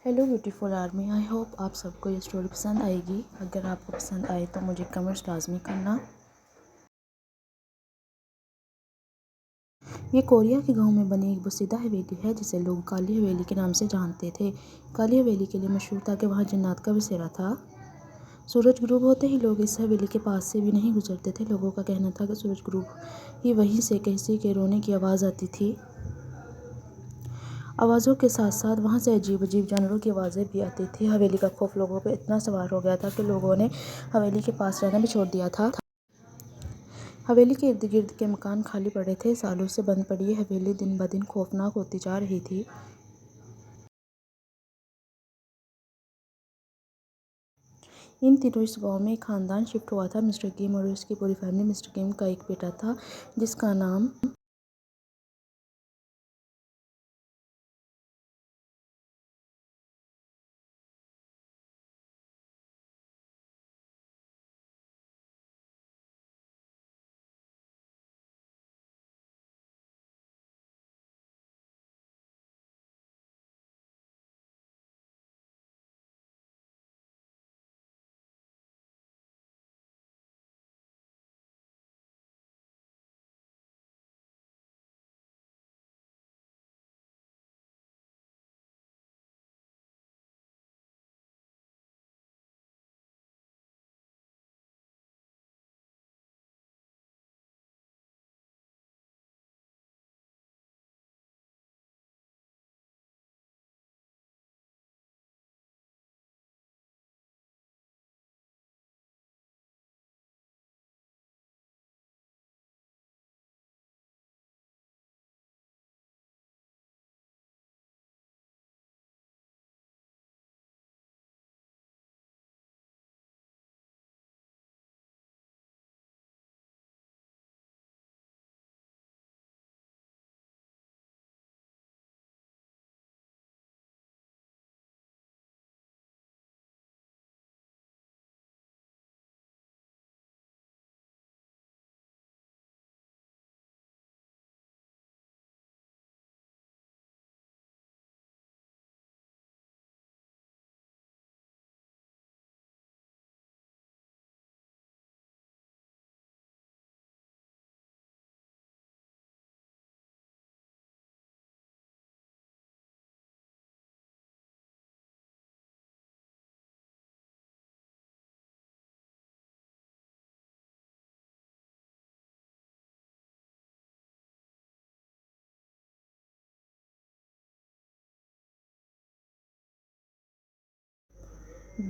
Hello beautiful army, I hope آپ سب کو یہ اسٹوری پسند آئے گی۔ اگر آپ کو پسند آئے تو مجھے کمنٹس لازمی کرنا۔ یہ کوریا کے گاؤں میں بنی ایک بسیدہ حویلی ہے جسے لوگ کالی حویلی کے نام سے جانتے تھے۔ کالی حویلی کے لیے مشہور تھا کہ وہاں جنات کا بسیرا تھا۔ سورج غروب ہوتے ہی لوگ اس حویلی کے پاس سے بھی نہیں گزرتے تھے۔ لوگوں کا کہنا تھا کہ سورج غروب ہی وہیں سے کسی کے رونے کی آواز آتی تھی۔ آوازوں کے ساتھ ساتھ وہاں سے عجیب عجیب جانوروں کی آوازیں بھی آتی تھیں۔ حویلی کا خوف لوگوں پہ اتنا سوار ہو گیا تھا کہ لوگوں نے حویلی کے پاس رہنا بھی چھوڑ دیا تھا۔ حویلی کے ارد گرد کے مکان خالی پڑے تھے۔ سالوں سے بند پڑی یہ حویلی دن بدن خوفناک ہوتی جا رہی تھی۔ ان دنوں اس گاؤں میں ایک خاندان شفٹ ہوا تھا۔ مسٹر کیم اور اس کی پوری فیملی۔ مسٹر کیم کا ایک بیٹا تھا جس کا نام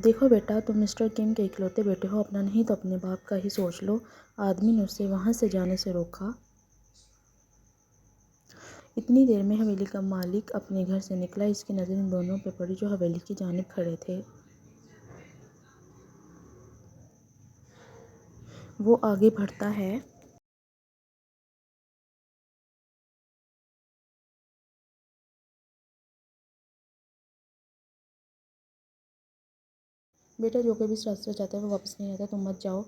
دیکھو بیٹا، تم مسٹر کیم کے اکلوتے بیٹے ہو، اپنا نہیں تو اپنے باپ کا ہی سوچ لو۔ آدمی نے اسے وہاں سے جانے سے روکا۔ اتنی دیر میں حویلی کا مالک اپنے گھر سے نکلا۔ اس کی نظر ان دونوں پہ پڑی جو حویلی کی جانب کھڑے تھے۔ وہ آگے بڑھتا ہے۔ بیٹا، جو کوئی بھی اس راستے سے جاتا ہے وہ واپس نہیں آتا، تم مت جاؤ۔